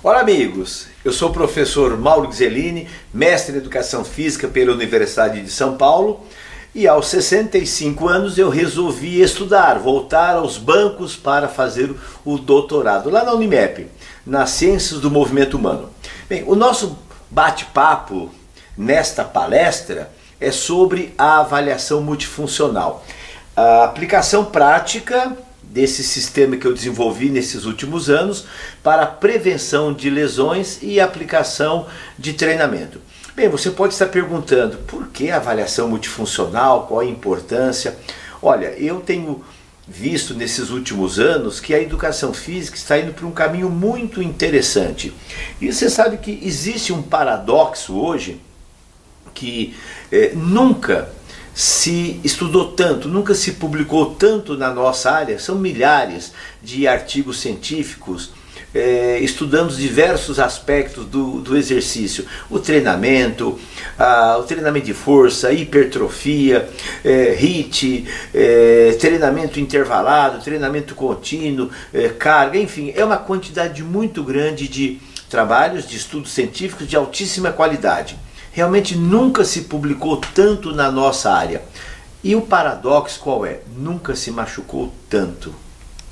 Olá amigos, eu sou o professor Mauro Gzelini, mestre em Educação Física pela Universidade de São Paulo, e aos 65 anos eu resolvi estudar, voltar aos bancos para fazer o doutorado lá na Unimep, nas Ciências do Movimento Humano. Bem, o nosso bate-papo nesta palestra é sobre a avaliação multifuncional, a aplicação prática desse sistema que eu desenvolvi nesses últimos anos para a prevenção de lesões e aplicação de treinamento. Bem, você pode estar perguntando, por que a avaliação multifuncional, qual a importância? Olha, eu tenho visto nesses últimos anos que a educação física está indo para um caminho muito interessante. E você sabe que existe um paradoxo hoje que nunca se estudou tanto, nunca se publicou tanto na nossa área, são milhares de artigos científicos estudando diversos aspectos do exercício, o treinamento de força, hipertrofia, HIIT, treinamento intervalado, treinamento contínuo, carga, enfim, é uma quantidade muito grande de trabalhos, de estudos científicos de altíssima qualidade. Realmente nunca se publicou tanto na nossa área. E o paradoxo qual é? Nunca se machucou tanto.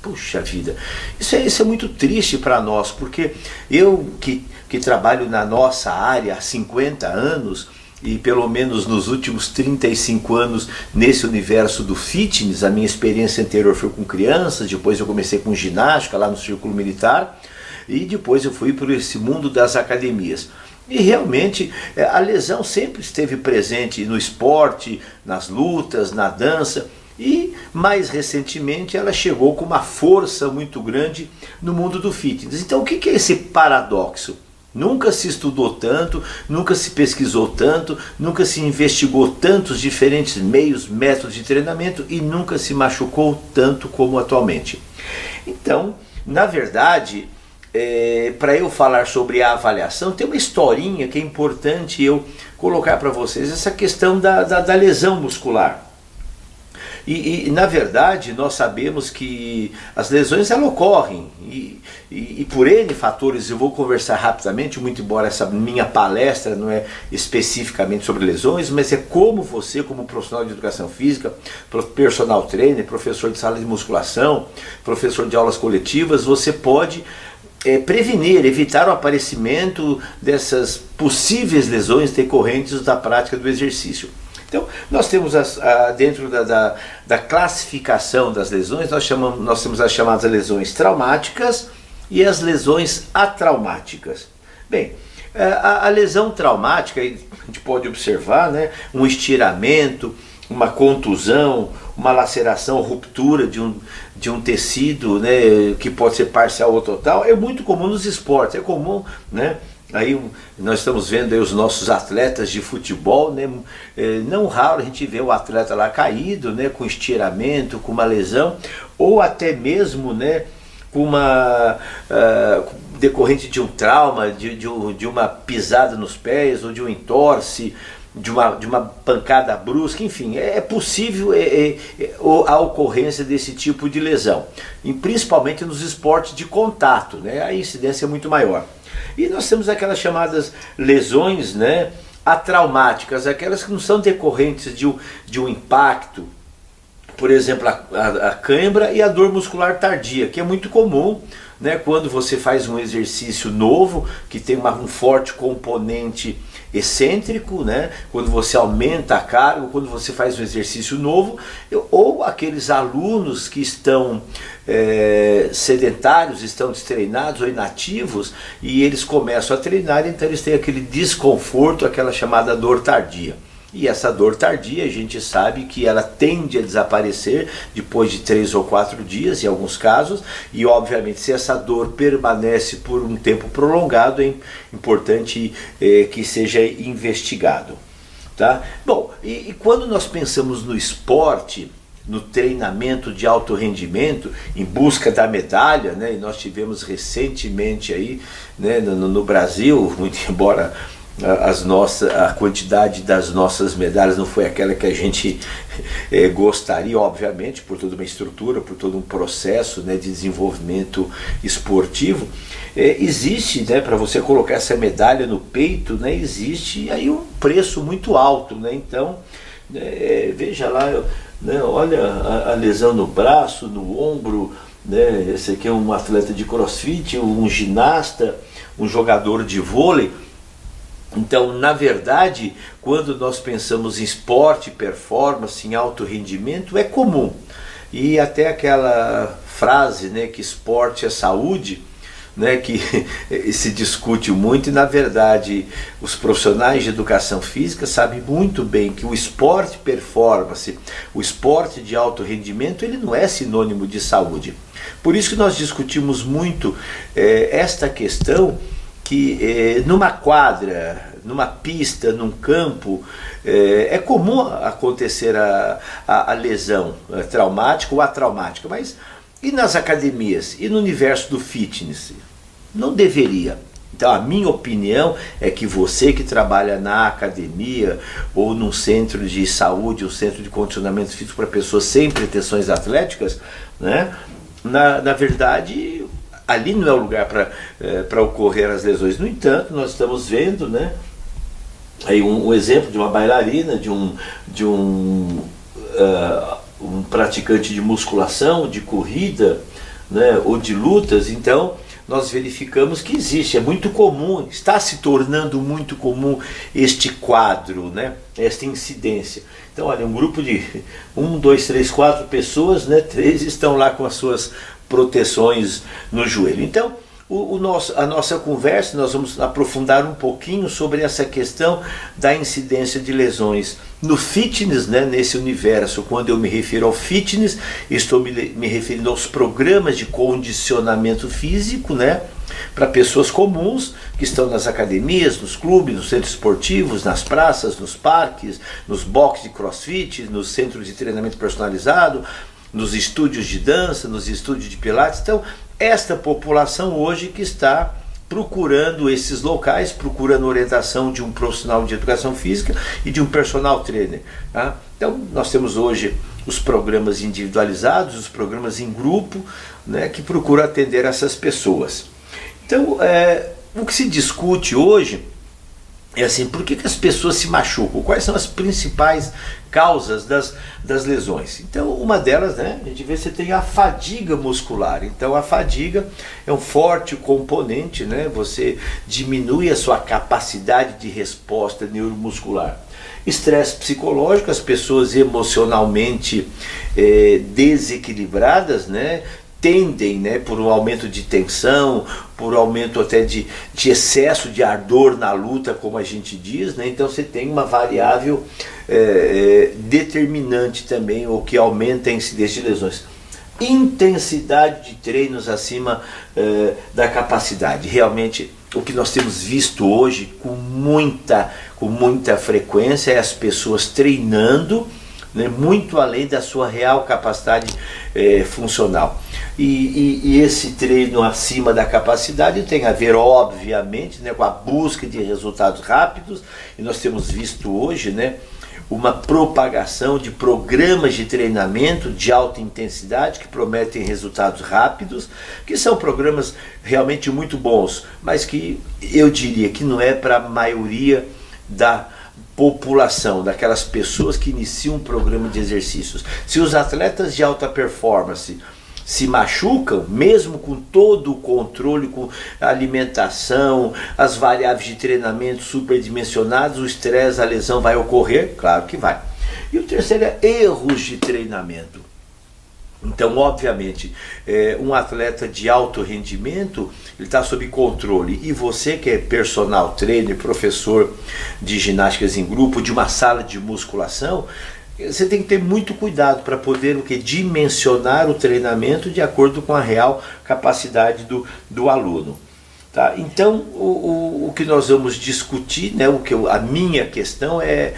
Puxa vida, isso é muito triste para nós, porque eu que trabalho na nossa área há 50 anos, e pelo menos nos últimos 35 anos nesse universo do fitness, a minha experiência anterior foi com crianças, depois eu comecei com ginástica lá no Círculo Militar, e depois eu fui por esse mundo das academias. E realmente a lesão sempre esteve presente no esporte, nas lutas, na dança, e mais recentemente ela chegou com uma força muito grande no mundo do fitness. Então o que é esse paradoxo? Nunca se estudou tanto, nunca se pesquisou tanto, nunca se investigou tantos diferentes meios, métodos de treinamento e nunca se machucou tanto como atualmente. Então, na verdade, para eu falar sobre a avaliação, tem uma historinha que é importante eu colocar para vocês, essa questão da lesão muscular. E na verdade nós sabemos que as lesões elas ocorrem e por N fatores. Eu vou conversar rapidamente, muito embora essa minha palestra não é especificamente sobre lesões, mas é como você, como profissional de educação física, personal trainer, professor de sala de musculação, professor de aulas coletivas, você pode prevenir, evitar o aparecimento dessas possíveis lesões decorrentes da prática do exercício. Então, nós temos dentro da classificação das lesões, nós temos as chamadas lesões traumáticas e as lesões atraumáticas. Bem, a lesão traumática, a gente pode observar, né, um estiramento, uma contusão, uma laceração, ruptura de um tecido, né, que pode ser parcial ou total, é muito comum nos esportes, é comum, né? Aí nós estamos vendo aí os nossos atletas de futebol, né? Não raro a gente vê o atleta lá caído, né, com estiramento, com uma lesão, ou até mesmo, né, com uma decorrente de um trauma, de uma pisada nos pés, ou de um entorse, de uma pancada brusca, enfim, é possível a ocorrência desse tipo de lesão, e principalmente nos esportes de contato, né, a incidência é muito maior. E nós temos aquelas chamadas lesões, né, atraumáticas, aquelas que não são decorrentes de um impacto, por exemplo, a cãibra e a dor muscular tardia, que é muito comum, né, quando você faz um exercício novo, que tem um forte componente excêntrico, né, quando você aumenta a carga, quando você faz um exercício novo, ou aqueles alunos que estão sedentários, estão destreinados ou inativos, e eles começam a treinar, então eles têm aquele desconforto, aquela chamada dor tardia. E essa dor tardia, a gente sabe que ela tende a desaparecer depois de 3 ou 4 dias, em alguns casos, e obviamente se essa dor permanece por um tempo prolongado, é importante que seja investigado. Tá? Bom, e quando nós pensamos no esporte, no treinamento de alto rendimento, em busca da medalha, né, e nós tivemos recentemente aí, né, no Brasil, muito embora a quantidade das nossas medalhas não foi aquela que a gente gostaria, obviamente, por toda uma estrutura, por todo um processo, né, de desenvolvimento esportivo. Existe, né, para você colocar essa medalha no peito, né, existe aí um preço muito alto, né? Então, veja lá, né, olha a lesão no braço, no ombro, né? Esse aqui é um atleta de crossfit, um ginasta, um jogador de vôlei. Então, na verdade, quando nós pensamos em esporte, performance, em alto rendimento, é comum. E até aquela frase, né, que esporte é saúde, né, que se discute muito, e na verdade os profissionais de educação física sabem muito bem que o esporte performance, o esporte de alto rendimento, ele não é sinônimo de saúde. Por isso que nós discutimos muito esta questão que numa quadra, numa pista, num campo, é comum acontecer a lesão traumática ou atraumática, mas e nas academias? E no universo do fitness? Não deveria. Então a minha opinião é que você que trabalha na academia ou num centro de saúde, um centro de condicionamento físico para pessoas sem pretensões atléticas, né, na verdade ali não é o lugar para ocorrer as lesões. No entanto, nós estamos vendo, né, aí um exemplo de uma bailarina, de um praticante de musculação, de corrida, né, ou de lutas. Então nós verificamos que existe, é muito comum, está se tornando muito comum este quadro, né, esta incidência. Então olha, um grupo de 1, 2, 3, 4 pessoas, né, 3 estão lá com as suas proteções no joelho. Então a nossa conversa, nós vamos aprofundar um pouquinho sobre essa questão da incidência de lesões no fitness, né, nesse universo. Quando eu me refiro ao fitness, estou me referindo aos programas de condicionamento físico, né, para pessoas comuns que estão nas academias, nos clubes, nos centros esportivos, nas praças, nos parques, nos boxes de crossfit, nos centros de treinamento personalizado, nos estúdios de dança, nos estúdios de pilates. Então, esta população hoje que está procurando esses locais, procurando orientação de um profissional de educação física e de um personal trainer, tá? Então nós temos hoje os programas individualizados, os programas em grupo, né, que procuram atender essas pessoas. Então o que se discute hoje é assim, por que as pessoas se machucam? Quais são as principais causas das lesões? Então, uma delas, né, a gente vê, você tem a fadiga muscular. Então, a fadiga é um forte componente, né? Você diminui a sua capacidade de resposta neuromuscular. Estresse psicológico, as pessoas emocionalmente desequilibradas, né, tendem, né, por um aumento de tensão, por aumento até de excesso de ardor na luta, como a gente diz, né? Então você tem uma variável determinante também, ou que aumenta a incidência de lesões. Intensidade de treinos acima da capacidade. Realmente, o que nós temos visto hoje com muita frequência é as pessoas treinando, né, muito além da sua real capacidade funcional. E esse treino acima da capacidade tem a ver, obviamente, né, com a busca de resultados rápidos, e nós temos visto hoje, né, uma propagação de programas de treinamento de alta intensidade que prometem resultados rápidos, que são programas realmente muito bons, mas que eu diria que não é para a maioria da população, daquelas pessoas que iniciam um programa de exercícios. Se os atletas de alta performance se machucam, mesmo com todo o controle, com a alimentação, as variáveis de treinamento superdimensionadas, o estresse, a lesão vai ocorrer? Claro que vai. E o terceiro é erros de treinamento. Então, obviamente, um atleta de alto rendimento, ele está sob controle. E você que é personal trainer, professor de ginásticas em grupo, de uma sala de musculação, você tem que ter muito cuidado para poder dimensionar o treinamento de acordo com a real capacidade do aluno. Tá? Então, o que nós vamos discutir, né, a minha questão é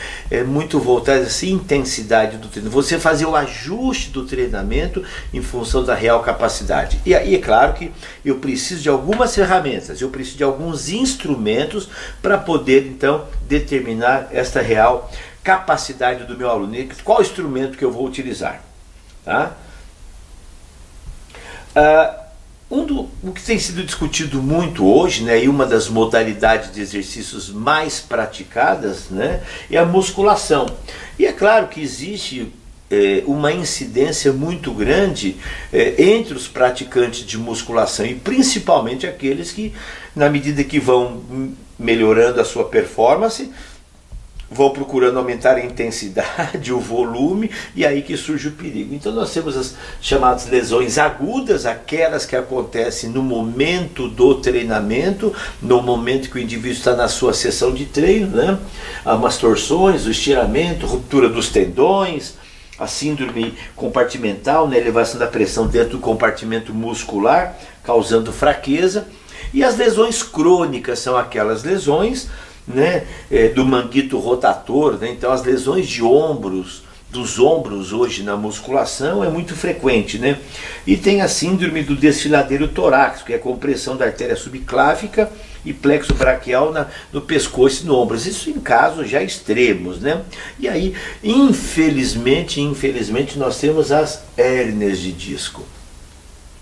muito voltada a essa intensidade do treino. Você fazer o ajuste do treinamento em função da real capacidade. E aí é claro que eu preciso de algumas ferramentas, eu preciso de alguns instrumentos para poder, então, determinar esta real capacidade do meu aluno. Qual instrumento que eu vou utilizar? Tá? O que tem sido discutido muito hoje, né, e uma das modalidades de exercícios mais praticadas, né, é a musculação. E é claro que existe uma incidência muito grande entre os praticantes de musculação, e principalmente aqueles que, na medida que vão melhorando a sua performance, vão procurando aumentar a intensidade, o volume, e aí que surge o perigo. Então nós temos as chamadas lesões agudas, aquelas que acontecem no momento do treinamento, no momento que o indivíduo está na sua sessão de treino, né? As torções, o estiramento, ruptura dos tendões, a síndrome compartimental, né? Elevação da pressão dentro do compartimento muscular, causando fraqueza. E as lesões crônicas são aquelas lesões, né, do manguito rotator, né? Então as lesões de ombros, dos ombros hoje na musculação é muito frequente, né? E tem a síndrome do desfiladeiro torácico, que é a compressão da artéria subclávica e plexo braquial no pescoço e no ombro. Isso em casos já extremos, né? E aí, infelizmente nós temos as hérnias de disco.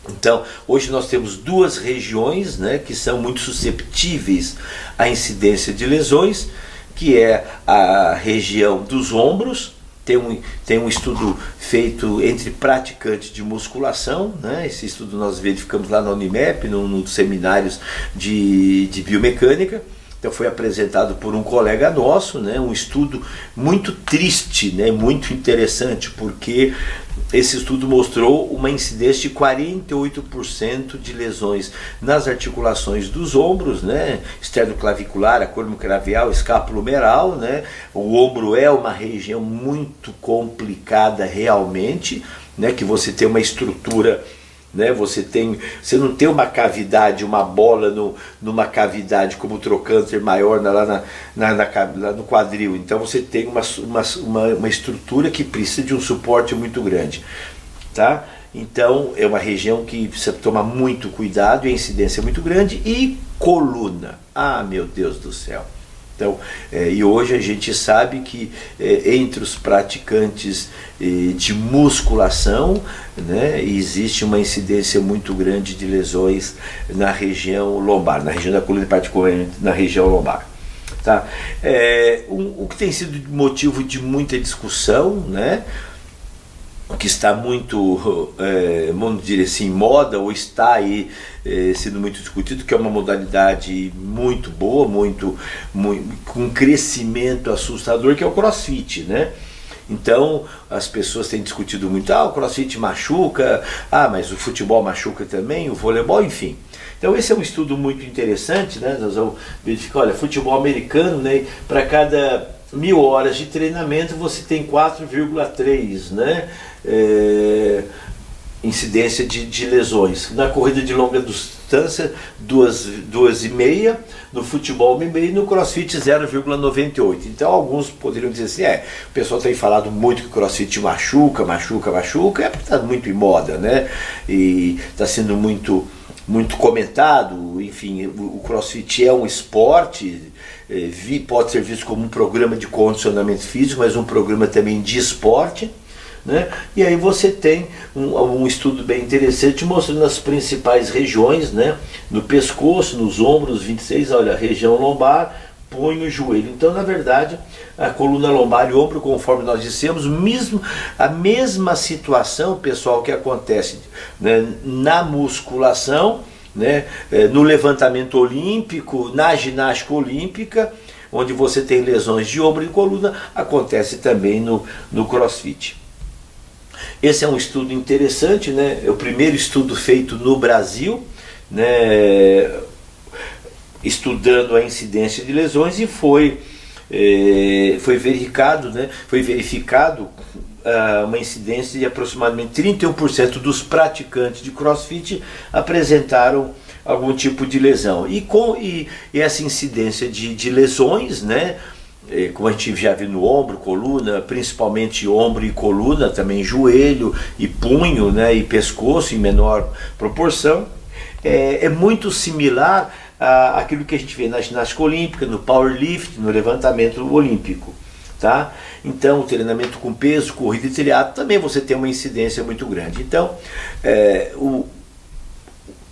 Então, hoje nós temos duas regiões, né, que são muito susceptíveis à incidência de lesões, que é a região dos ombros. Tem um estudo feito entre praticantes de musculação, né? Esse estudo nós verificamos lá na Unimep, nos seminários de biomecânica. Então foi apresentado por um colega nosso, né? Um estudo muito triste, né? Muito interessante, porque esse estudo mostrou uma incidência de 48% de lesões nas articulações dos ombros, né? Esternoclavicular, acromioclavial, escapulohumeral, né? O ombro é uma região muito complicada realmente, né? Que você tem uma estrutura, né? Você não tem uma cavidade, uma bola numa cavidade como o trocânter maior lá no quadril. Então você tem uma estrutura que precisa de um suporte muito grande, tá? Então é uma região que precisa tomar muito cuidado e a incidência é muito grande. E coluna, meu Deus do céu. Então, e hoje a gente sabe que entre os praticantes de musculação, né, existe uma incidência muito grande de lesões na região lombar, na região da coluna, particularmente na região lombar. Tá? O que tem sido motivo de muita discussão, né, que está muito, vamos dizer assim, em moda, ou está aí sendo muito discutido, que é uma modalidade muito boa, com um crescimento assustador, que é o CrossFit, né? Então as pessoas têm discutido muito, o CrossFit machuca, mas o futebol machuca também, o voleibol, enfim. Então esse é um estudo muito interessante, né? Nós vamos verificar, olha, futebol americano, né, para cada 1000 horas de treinamento você tem 4,3, né, incidência de lesões. Na corrida de longa distância, 2,5, no futebol 1,5 e no CrossFit 0,98. Então alguns poderiam dizer assim, o pessoal tem falado muito que o CrossFit machuca, porque está muito em moda, né? E está sendo muito comentado. Enfim, o CrossFit é um esporte, pode ser visto como um programa de condicionamento físico, mas um programa também de esporte, né? E aí você tem um estudo bem interessante mostrando as principais regiões, né? No pescoço, nos ombros, 26, olha, a região lombar, punho e joelho. Então, na verdade, a coluna lombar e ombro, conforme nós dissemos, a mesma situação, pessoal, que acontece, né, na musculação, né, no levantamento olímpico, na ginástica olímpica, onde você tem lesões de ombro e coluna, acontece também no CrossFit. Esse é um estudo interessante, né? É o primeiro estudo feito no Brasil, né, estudando a incidência de lesões, e foi verificado, né, uma incidência de aproximadamente 31% dos praticantes de CrossFit apresentaram algum tipo de lesão. E essa incidência de lesões, né? Como a gente já viu no ombro, coluna, principalmente ombro e coluna, também joelho e punho, né? E pescoço em menor proporção, é muito similar àquilo que a gente vê na ginástica olímpica, no powerlift, no levantamento olímpico. Tá? Então, o treinamento com peso, corrida e triatlo, também você tem uma incidência muito grande. Então, é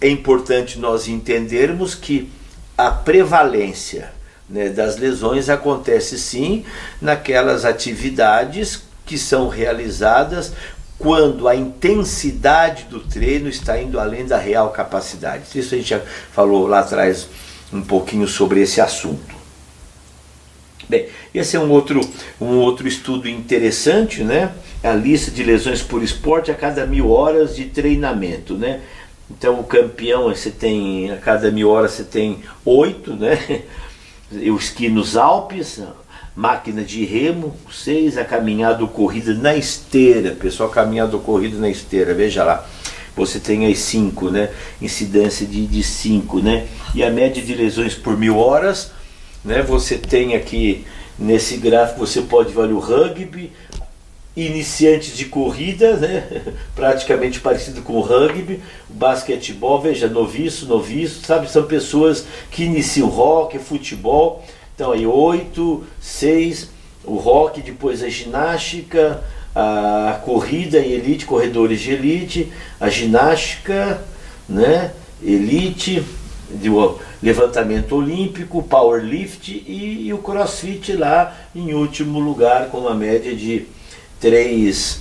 importante nós entendermos que a prevalência, né, das lesões acontece sim naquelas atividades que são realizadas quando a intensidade do treino está indo além da real capacidade. Isso a gente já falou lá atrás um pouquinho sobre esse assunto. Bem, esse é um outro estudo interessante, né? A lista de lesões por esporte a cada 1000 horas de treinamento, né? Então o campeão, você tem, a cada 1000 horas você tem 8, né? O esqui nos Alpes, máquina de remo, 6, a caminhada ou corrida na esteira, pessoal, caminhada ou corrida na esteira, veja lá, você tem as 5, né? Incidência de 5, né? E a média de lesões por 1000 horas, né? Você tem aqui nesse gráfico, você pode ver o rugby, iniciantes de corrida, né? Praticamente parecido com o rugby, o basquetebol, veja, noviço, sabe? São pessoas que iniciam hockey, futebol. Então aí 8, 6, o hockey, depois a ginástica, a corrida em elite, corredores de elite, a ginástica, né? Elite, levantamento olímpico, powerlift e o crossfit lá em último lugar com uma média de 3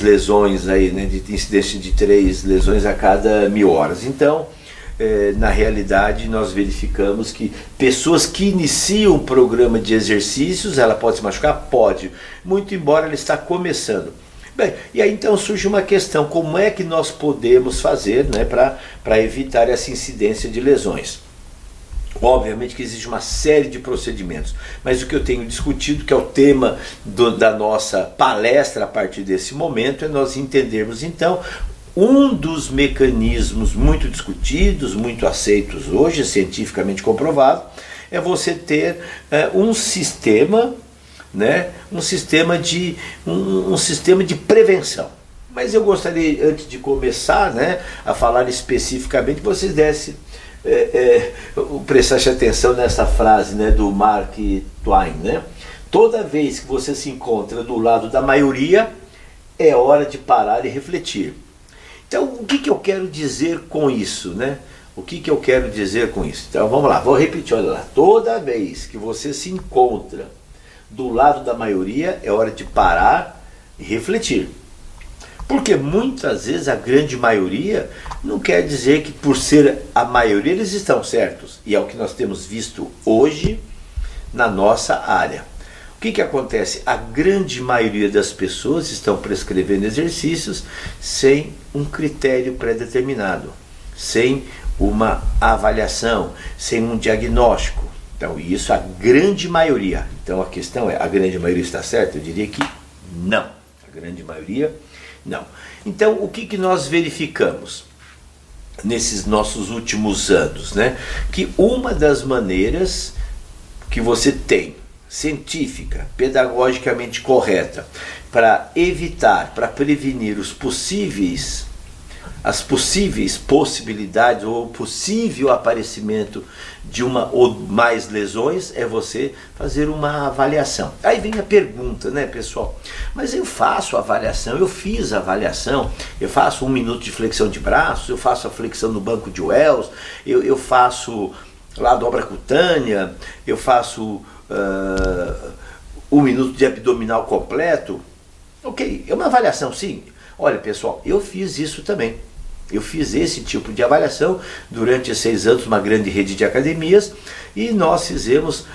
lesões aí, né, de incidência de 3 lesões a cada 1000 horas. Então, na realidade, nós verificamos que pessoas que iniciam um programa de exercícios, ela pode se machucar? Pode, muito embora ela está começando. Bem, e aí então surge uma questão, como é que nós podemos fazer, né, para evitar essa incidência de lesões? Obviamente que existe uma série de procedimentos, mas o que eu tenho discutido, que é o tema da nossa palestra a partir desse momento, é nós entendermos então um dos mecanismos muito discutidos, muito aceitos hoje, cientificamente comprovado, é você ter um sistema, né, um sistema de prevenção. Mas eu gostaria, antes de começar, né, a falar especificamente, que vocês dessem prestasse atenção nessa frase, né, do Mark Twain, né? Toda vez que você se encontra do lado da maioria, é hora de parar e refletir. Então, o que eu quero dizer com isso, né? O que eu quero dizer com isso? Então, vamos lá, vou repetir, olha lá. Toda vez que você se encontra do lado da maioria, é hora de parar e refletir. Porque muitas vezes a grande maioria não quer dizer que por ser a maioria eles estão certos. E é o que nós temos visto hoje na nossa área. O que acontece? A grande maioria das pessoas estão prescrevendo exercícios sem um critério pré-determinado, sem uma avaliação, sem um diagnóstico. Então isso a grande maioria. Então a questão é, a grande maioria está certa? Eu diria que não. A grande maioria não. Então, o que nós verificamos nesses nossos últimos anos, né? Que uma das maneiras que você tem, científica, pedagogicamente correta, para evitar, para prevenir as possíveis possibilidades ou o possível aparecimento de uma ou mais lesões, é você fazer uma avaliação. Aí vem a pergunta, né, pessoal? Mas eu faço avaliação, eu fiz a avaliação, eu faço 1 minuto de flexão de braços, eu faço a flexão no banco de Wells, eu faço lá a dobra cutânea, eu faço 1 minuto de abdominal completo. Ok, é uma avaliação, sim. Olha, pessoal, eu fiz isso também. Eu fiz esse tipo de avaliação durante 6 anos, uma grande rede de academias, e nós fizemos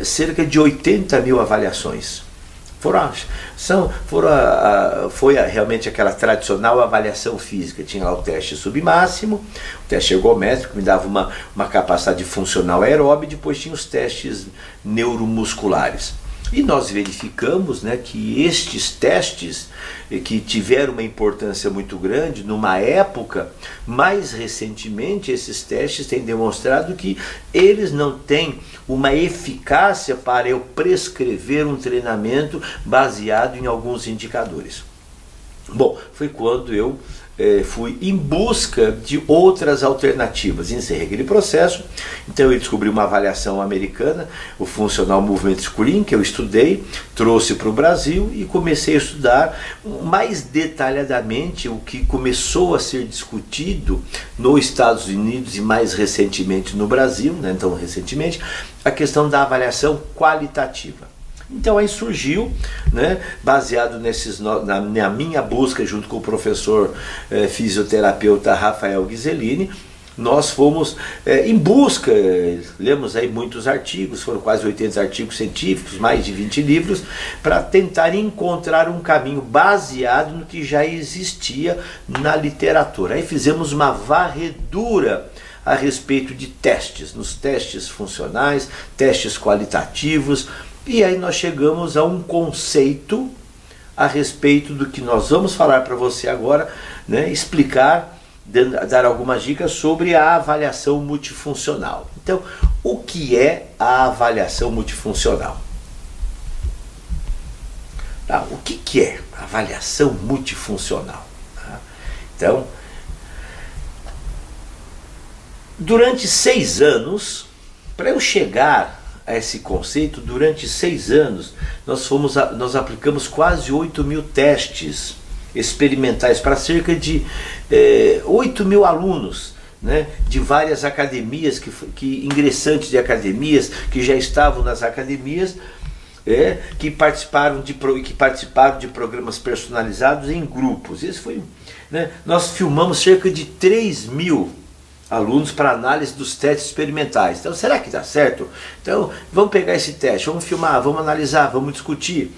cerca de 80 mil avaliações. Foi realmente aquela tradicional avaliação física. Tinha lá o teste submáximo, o teste ergométrico, que me dava uma capacidade funcional aeróbica, e depois tinha os testes neuromusculares. E nós verificamos, né, que estes testes, que tiveram uma importância muito grande numa época, mais recentemente esses testes têm demonstrado que eles não têm uma eficácia para eu prescrever um treinamento baseado em alguns indicadores. Bom, foi quando eu fui em busca de outras alternativas, encerrei aquele processo. Então eu descobri uma avaliação americana, o Functional Movement Screen, que eu estudei, trouxe para o Brasil e comecei a estudar mais detalhadamente o que começou a ser discutido nos Estados Unidos e mais recentemente no Brasil, né? Então recentemente, a questão da avaliação qualitativa. Então aí surgiu, né, baseado na minha busca junto com o professor fisioterapeuta Rafael Ghiseline, nós fomos em busca, lemos aí muitos artigos, foram quase 80 artigos científicos, mais de 20 livros, para tentar encontrar um caminho baseado no que já existia na literatura. Aí fizemos uma varredura a respeito de testes, nos testes funcionais, testes qualitativos, e aí nós chegamos a um conceito a respeito do que nós vamos falar para você agora, né, explicar, dar algumas dicas sobre a avaliação multifuncional. Então, o que é a avaliação multifuncional? O que é a avaliação multifuncional? Então, durante 6 anos, para eu chegar a esse conceito, durante 6 anos, nós aplicamos quase 8.000 testes experimentais para cerca de 8.000 alunos, né, de várias academias, ingressantes de academias, que já estavam nas academias, que participaram de programas personalizados em grupos. Esse foi, né, nós filmamos cerca de 3.000 alunos para análise dos testes experimentais. Então, será que dá certo? Então, vamos pegar esse teste, vamos filmar, vamos analisar, vamos discutir,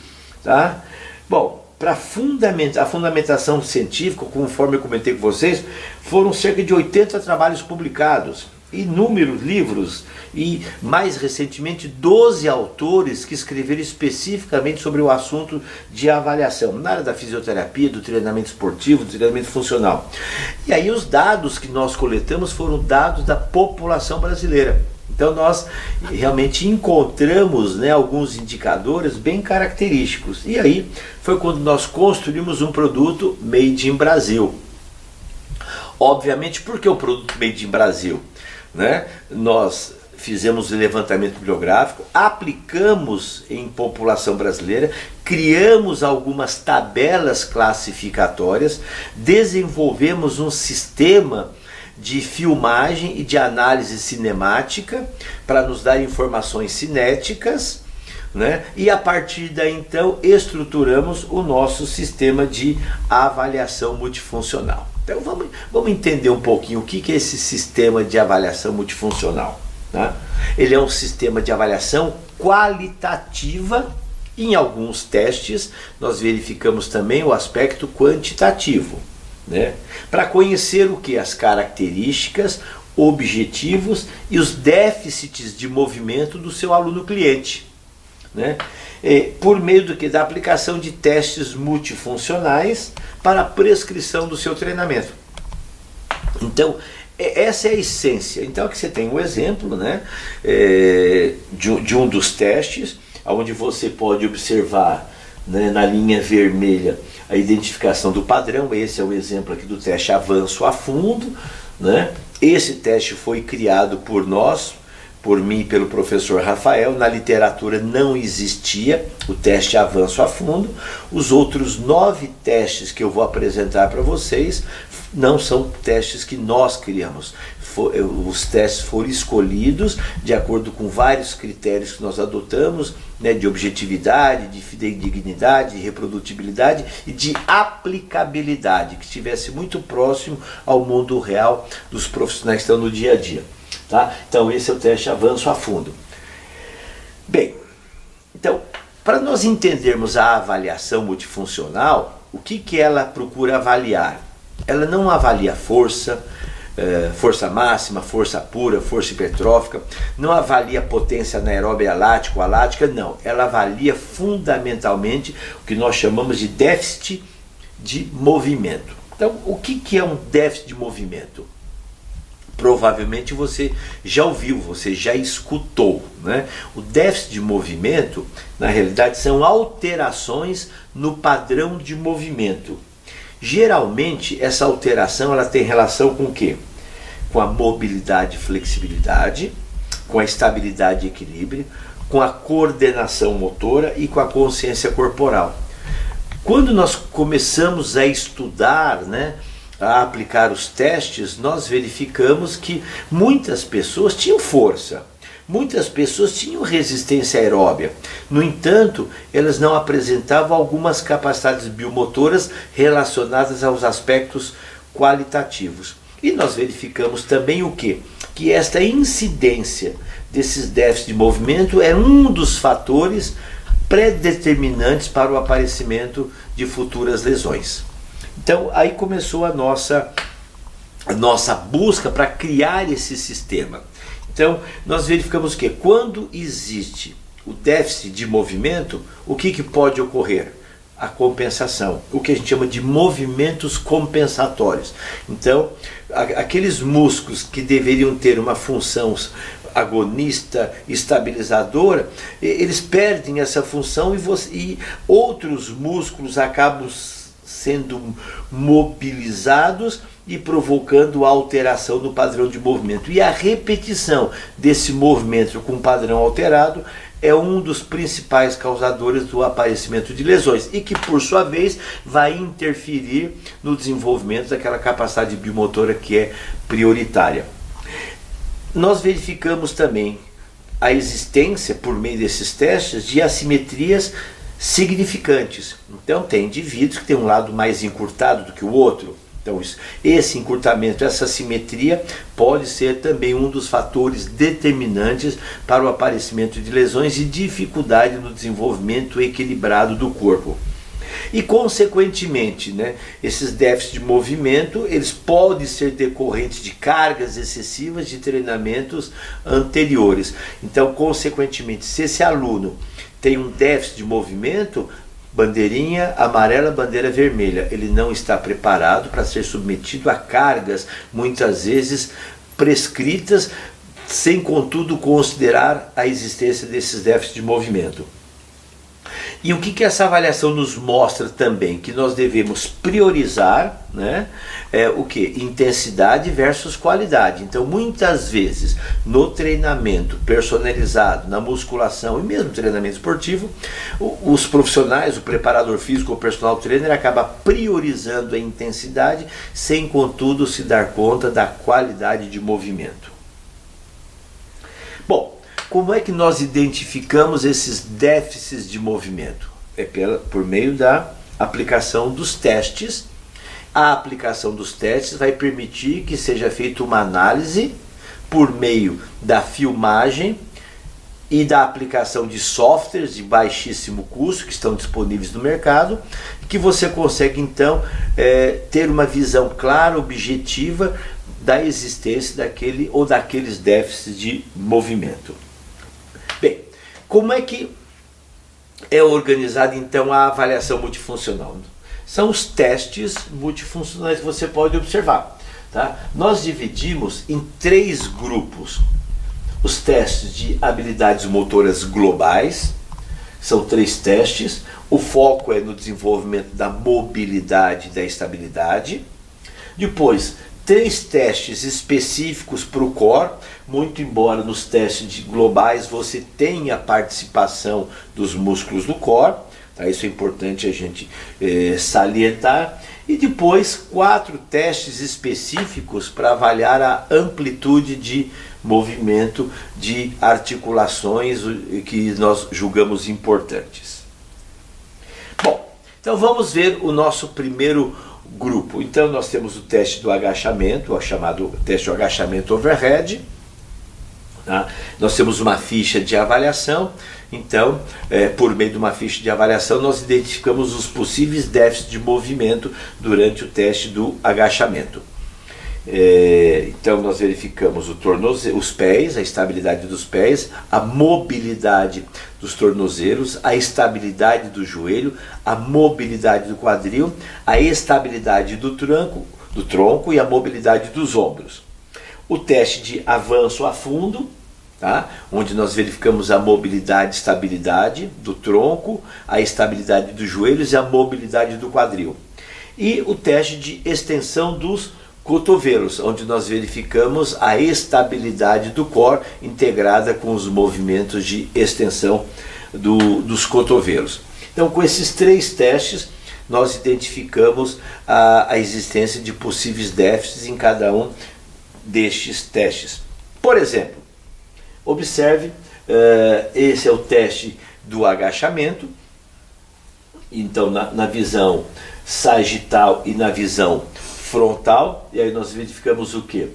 tá? Bom, para a fundamentação científica, conforme eu comentei com vocês, foram cerca de 80 trabalhos publicados, inúmeros livros e, mais recentemente, 12 autores que escreveram especificamente sobre o assunto de avaliação, na área da fisioterapia, do treinamento esportivo, do treinamento funcional. E aí os dados que nós coletamos foram dados da população brasileira. Então nós realmente encontramos, né, alguns indicadores bem característicos. E aí foi quando nós construímos um produto Made in Brasil. Obviamente, por que o produto Made in Brasil? Né? Nós fizemos o levantamento bibliográfico, aplicamos em população brasileira, criamos algumas tabelas classificatórias, desenvolvemos um sistema de filmagem e de análise cinemática para nos dar informações cinéticas, né? E a partir daí então estruturamos o nosso sistema de avaliação multifuncional. Então vamos entender um pouquinho o que é esse sistema de avaliação multifuncional, né? Ele é um sistema de avaliação qualitativa. Em alguns testes nós verificamos também o aspecto quantitativo, né? Para conhecer o que? As características, objetivos e os déficits de movimento do seu aluno cliente, né? Por meio da aplicação de testes multifuncionais para a prescrição do seu treinamento. Então, essa é a essência. Então aqui você tem um exemplo, né, de um dos testes, onde você pode observar, né, na linha vermelha a identificação do padrão. Esse é o exemplo aqui do teste avanço a fundo, né? Esse teste foi criado por nós, por mim e pelo professor Rafael. Na literatura não existia o teste avanço a fundo. Os outros 9 testes que eu vou apresentar para vocês não são testes que nós criamos. Os testes foram escolhidos de acordo com vários critérios que nós adotamos, né, de objetividade, de fidedignidade, de reprodutibilidade e de aplicabilidade, que estivesse muito próximo ao mundo real dos profissionais que estão no dia a dia. Tá? Então esse é o teste avanço a fundo. Bem, então, para nós entendermos a avaliação multifuncional, o que ela procura avaliar? Ela não avalia força, força máxima, força pura, força hipertrófica, não avalia potência anaeróbia lática ou alática, não. Ela avalia fundamentalmente o que nós chamamos de déficit de movimento. Então, o que é um déficit de movimento? Provavelmente você já ouviu, você já escutou, né? O déficit de movimento, na realidade, são alterações no padrão de movimento. Geralmente, essa alteração ela tem relação com o quê? Com a mobilidade e flexibilidade, com a estabilidade e equilíbrio, com a coordenação motora e com a consciência corporal. Quando nós começamos a estudar, né, a aplicar os testes, nós verificamos que muitas pessoas tinham força, muitas pessoas tinham resistência aeróbia. No entanto, elas não apresentavam algumas capacidades biomotoras relacionadas aos aspectos qualitativos. E nós verificamos também o quê? Que esta incidência desses déficits de movimento é um dos fatores predeterminantes para o aparecimento de futuras lesões. Então aí começou a nossa busca para criar esse sistema. Então nós verificamos que quando existe o déficit de movimento, o que pode ocorrer? A compensação, o que a gente chama de movimentos compensatórios. Então aqueles músculos que deveriam ter uma função agonista, estabilizadora, eles perdem essa função e outros músculos acabam sendo mobilizados e provocando alteração no padrão de movimento. E a repetição desse movimento com padrão alterado é um dos principais causadores do aparecimento de lesões e que, por sua vez, vai interferir no desenvolvimento daquela capacidade biomotora que é prioritária. Nós verificamos também a existência, por meio desses testes, de assimetrias significantes. Então tem indivíduos que têm um lado mais encurtado do que o outro. Então esse encurtamento, essa assimetria pode ser também um dos fatores determinantes para o aparecimento de lesões e dificuldade no desenvolvimento equilibrado do corpo. E consequentemente, né, esses déficits de movimento, eles podem ser decorrentes de cargas excessivas de treinamentos anteriores. Então, consequentemente, se esse aluno tem um déficit de movimento, bandeirinha amarela, bandeira vermelha, ele não está preparado para ser submetido a cargas, muitas vezes prescritas, sem contudo considerar a existência desses déficits de movimento. E o que essa avaliação nos mostra também? Que nós devemos priorizar, né, o que? Intensidade versus qualidade. Então, muitas vezes, no treinamento personalizado, na musculação e mesmo treinamento esportivo, os profissionais, o preparador físico, o personal trainer, acaba priorizando a intensidade, sem, contudo, se dar conta da qualidade de movimento. Bom, como é que nós identificamos esses déficits de movimento? É por meio da aplicação dos testes. A aplicação dos testes vai permitir que seja feita uma análise por meio da filmagem e da aplicação de softwares de baixíssimo custo que estão disponíveis no mercado, que você consegue então ter uma visão clara, objetiva da existência daquele ou daqueles déficits de movimento. Bem, como é que é organizada então a avaliação multifuncional? São os testes multifuncionais que você pode observar. Tá? Nós dividimos em 3 grupos. Os testes de habilidades motoras globais, são 3 testes. O foco é no desenvolvimento da mobilidade e da estabilidade. Depois, 3 testes específicos para o core, muito embora nos testes globais você tenha a participação dos músculos do core, tá? Isso é importante a gente salientar. E depois 4 testes específicos para avaliar a amplitude de movimento de articulações que nós julgamos importantes. Bom, então vamos ver o nosso primeiro grupo. Então nós temos o teste do agachamento, o chamado teste do agachamento overhead. Tá? Nós temos uma ficha de avaliação. Então, por meio de uma ficha de avaliação, nós identificamos os possíveis déficits de movimento durante o teste do agachamento. Então nós verificamos o tornozelo, os pés, a estabilidade dos pés, a mobilidade dos tornozelos, a estabilidade do joelho, a mobilidade do quadril, a estabilidade do tronco e a mobilidade dos ombros. O teste de avanço a fundo, tá? Onde nós verificamos a mobilidade e estabilidade do tronco, a estabilidade dos joelhos e a mobilidade do quadril. E o teste de extensão dos cotovelos, onde nós verificamos a estabilidade do core integrada com os movimentos de extensão dos cotovelos. Então, com esses 3 testes, nós identificamos a existência de possíveis déficits em cada um destes testes. Por exemplo, observe, esse é o teste do agachamento. Então, na visão sagital e na visão frontal, e aí nós verificamos o que?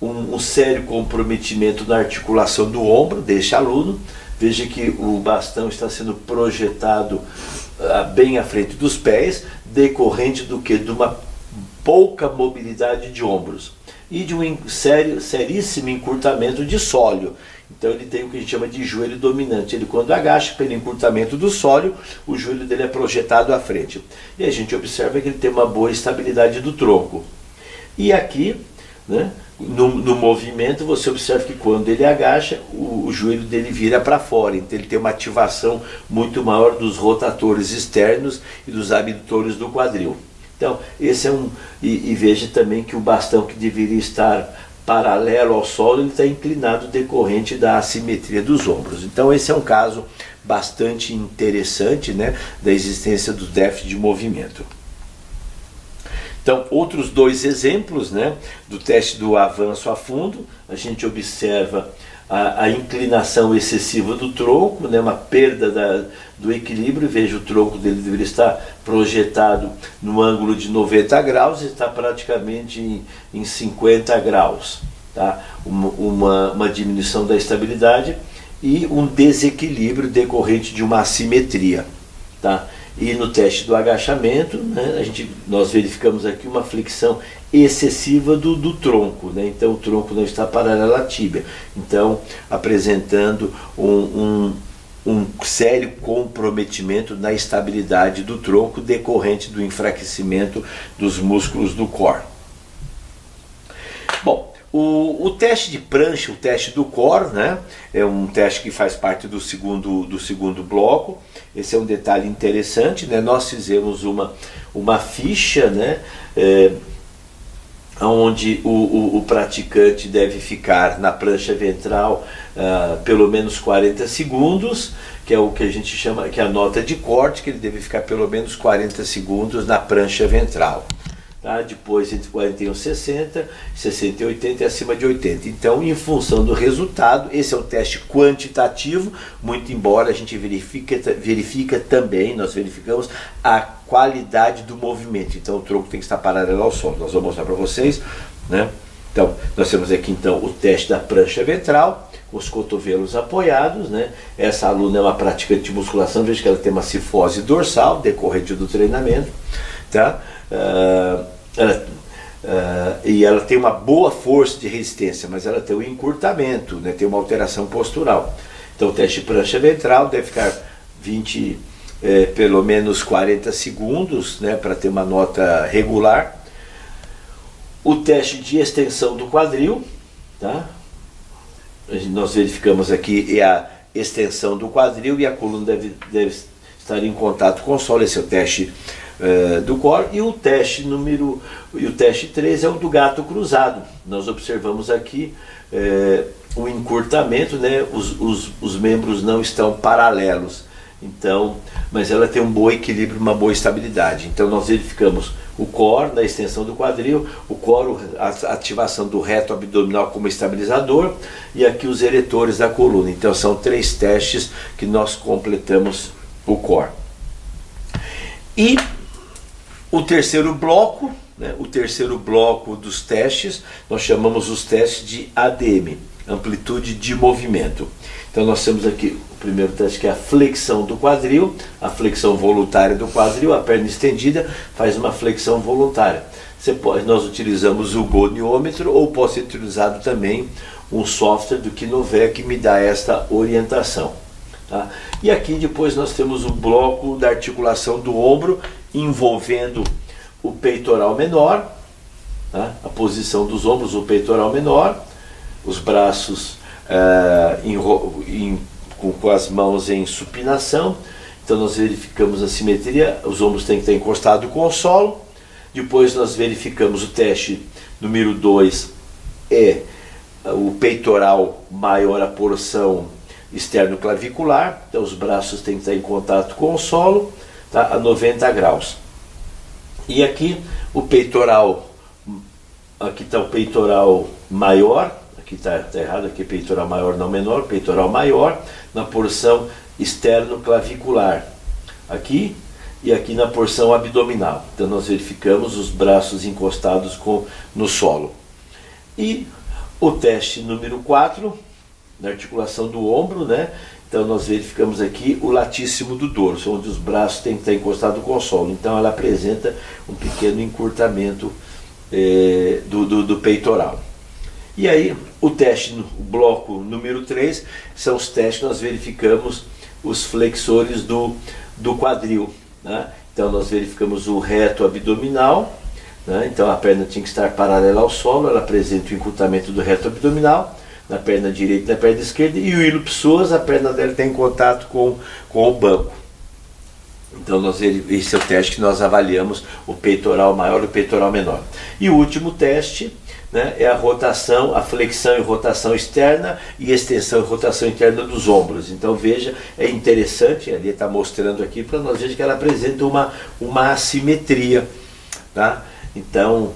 Um sério comprometimento na articulação do ombro deste aluno. Veja que o bastão está sendo projetado bem à frente dos pés, decorrente do que? De uma pouca mobilidade de ombros e de um seríssimo encurtamento de sólio. Então ele tem o que a gente chama de joelho dominante. Ele, quando agacha pelo encurtamento do sólio, o joelho dele é projetado à frente. E a gente observa que ele tem uma boa estabilidade do tronco. E aqui, né, no movimento, você observa que quando ele agacha, o joelho dele vira para fora. Então ele tem uma ativação muito maior dos rotatores externos e dos abdutores do quadril. Então, esse é e veja também que o bastão que deveria estar paralelo ao solo, ele está inclinado decorrente da assimetria dos ombros. Então esse é um caso bastante interessante, né, da existência do déficit de movimento. Então, outros 2 exemplos, né, do teste do avanço a fundo, a gente observa a inclinação excessiva do tronco, né, uma perda do equilíbrio. Veja, o tronco dele deveria estar projetado no ângulo de 90 graus e está praticamente em 50 graus. Tá? Uma diminuição da estabilidade e um desequilíbrio decorrente de uma assimetria. Tá? E no teste do agachamento, né, nós verificamos aqui uma flexão excessiva do tronco, né? Então o tronco não está paralelo à tíbia, então apresentando um sério comprometimento na estabilidade do tronco decorrente do enfraquecimento dos músculos do core. Bom, o teste de prancha, o teste do core, né, é um teste que faz parte do segundo bloco. Esse é um detalhe interessante, né? Nós fizemos uma ficha, né, onde o praticante deve ficar na prancha ventral pelo menos 40 segundos, que é o que a gente chama, que é a nota de corte, que ele deve ficar pelo menos 40 segundos na prancha ventral. Tá? Depois entre 41 e 60, 60 e 80 e acima de 80. Então, em função do resultado, esse é um teste quantitativo, muito embora a gente verifica também, nós verificamos a qualidade do movimento. Então o tronco tem que estar paralelo ao solo. Nós vamos mostrar para vocês, né? Então, nós temos aqui então o teste da prancha ventral, com os cotovelos apoiados, né? Essa aluna é uma praticante de musculação, veja que ela tem uma cifose dorsal, decorrente do treinamento, tá? E ela tem uma boa força de resistência, mas ela tem um encurtamento, né? Tem uma alteração postural. Então o teste de prancha ventral deve ficar pelo menos 40 segundos, né, para ter uma nota regular. O teste de extensão do quadril, tá? Nós verificamos aqui a extensão do quadril e a coluna deve estar em contato com o solo. Esse é o teste do core. E o teste 3 é o do gato cruzado. Nós observamos aqui o encurtamento, né? Os membros não estão paralelos. Então, mas ela tem um bom equilíbrio, uma boa estabilidade. Então nós verificamos o core na extensão do quadril, o core, a ativação do reto abdominal como estabilizador, e aqui os eretores da coluna. Então são 3 testes que nós completamos o core. E o terceiro bloco, né, o terceiro bloco dos testes, nós chamamos os testes de ADM, amplitude de movimento. Então nós temos aqui o primeiro teste, que é a flexão do quadril, a flexão voluntária do quadril, a perna estendida faz uma flexão voluntária. nós utilizamos o goniômetro, ou pode ser utilizado também um software do Kinovec que me dá esta orientação. Tá? E aqui depois nós temos o bloco da articulação do ombro, envolvendo o peitoral menor, tá? A posição dos ombros, o peitoral menor, os braços com as mãos em supinação. Então nós verificamos a simetria, os ombros têm que estar encostados com o solo. Depois nós verificamos o teste número 2, o peitoral maior, a porção externo-clavicular. Então os braços têm que estar em contato com o solo, tá? A 90 graus. E aqui o peitoral, aqui está o peitoral maior, aqui está errado, aqui peitoral maior não menor, peitoral maior, na porção externo-clavicular, aqui e aqui na porção abdominal. Então nós verificamos os braços encostados no solo. E o teste número 4, na articulação do ombro, né? Então nós verificamos aqui o latíssimo do dorso, onde os braços têm que estar encostados com o solo. Então ela apresenta um pequeno encurtamento do peitoral. E aí o teste, o bloco número 3, são os testes que nós verificamos os flexores do quadril, né? Então nós verificamos o reto abdominal, né? Então a perna tinha que estar paralela ao solo, ela apresenta o encurtamento do reto abdominal, na perna direita e na perna esquerda, e o ilopsoas, a perna dela tem contato com o banco. Então esse é o teste que nós avaliamos o peitoral maior e o peitoral menor. E o último teste, né, é a rotação, a flexão e rotação externa e extensão e rotação interna dos ombros. Então veja, é interessante, ali está mostrando aqui para nós ver que ela apresenta uma assimetria, tá? Então,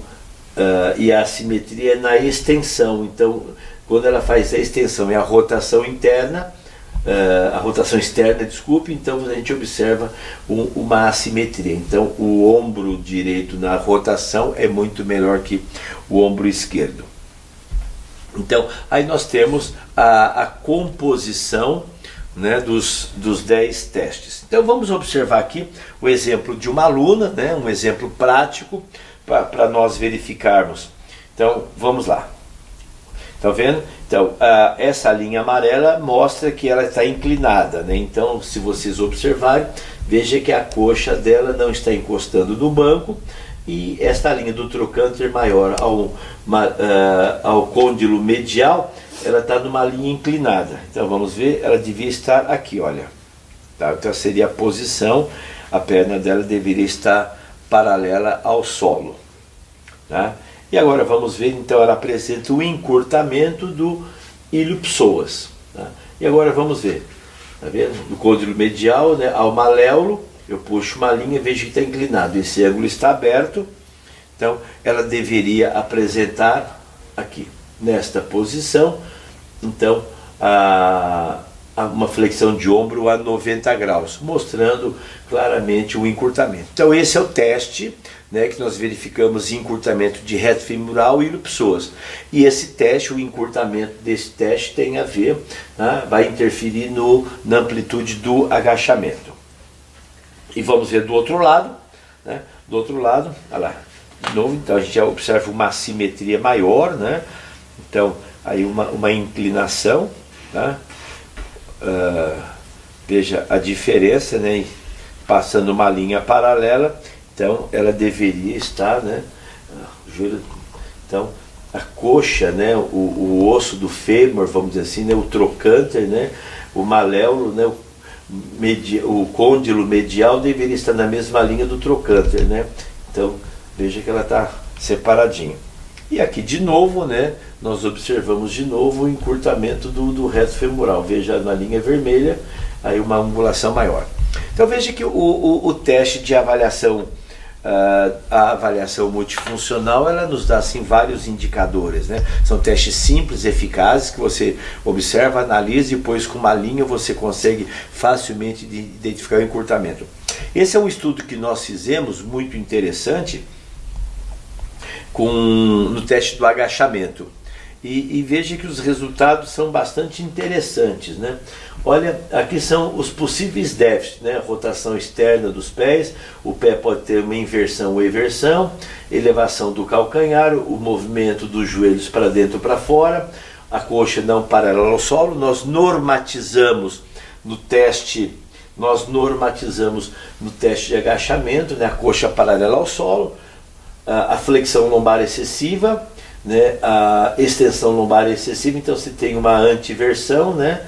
e a assimetria é na extensão. Então quando ela faz a extensão e a rotação interna, a rotação externa, desculpe, então a gente observa uma assimetria. Então o ombro direito na rotação é muito melhor que o ombro esquerdo. Então aí nós temos a composição, né, dos 10 testes. Então vamos observar aqui o exemplo de uma aluna, né, um exemplo prático para nós verificarmos. Então vamos lá. Estão vendo? Então, essa linha amarela mostra que ela está inclinada, né? Então, se vocês observarem, veja que a coxa dela não está encostando no banco, e esta linha do trocânter maior ao côndilo medial, ela está numa linha inclinada. Então, vamos ver, ela devia estar aqui, olha. Tá? Então, seria a posição, a perna dela deveria estar paralela ao solo. Tá? E agora vamos ver, então ela apresenta o encurtamento do ilopsoas. Tá? E agora vamos ver, tá vendo? Do côndilo medial, né, ao maléolo, eu puxo uma linha e vejo que está inclinado. Esse ângulo está aberto, então ela deveria apresentar aqui, nesta posição, então uma flexão de ombro a 90 graus, mostrando claramente o encurtamento. Então esse é o teste, né, que nós verificamos encurtamento de reto femoral e ilopsoas. E esse teste, o encurtamento desse teste tem a ver, né, vai interferir na amplitude do agachamento. E vamos ver do outro lado, né, do outro lado, olha lá, de novo, então a gente já observa uma assimetria maior, né, então aí uma inclinação, tá? Veja a diferença, né, passando uma linha paralela. Então ela deveria estar, né, então a coxa, né, o osso do fêmur, vamos dizer assim, né, o trocânter, né, o maléolo, né, o côndilo medial deveria estar na mesma linha do trocânter, né? Então veja que ela está separadinha. E aqui de novo, né, nós observamos de novo o encurtamento do reto femoral. Veja na linha vermelha, aí uma angulação maior. Então veja que o teste de avaliação, a avaliação multifuncional, ela nos dá assim vários indicadores, né? São testes simples, eficazes, que você observa, analisa e depois com uma linha você consegue facilmente identificar o encurtamento. Esse é um estudo que nós fizemos, muito interessante, no teste do agachamento. E veja que os resultados são bastante interessantes, né? Olha, aqui são os possíveis déficits, né? A rotação externa dos pés, o pé pode ter uma inversão ou eversão, elevação do calcanhar, o movimento dos joelhos para dentro ou para fora, a coxa não paralela ao solo. Nós normatizamos no teste de agachamento, né? A coxa paralela ao solo, a flexão lombar excessiva, né? A extensão lombar excessiva. Então você tem uma antiversão, né?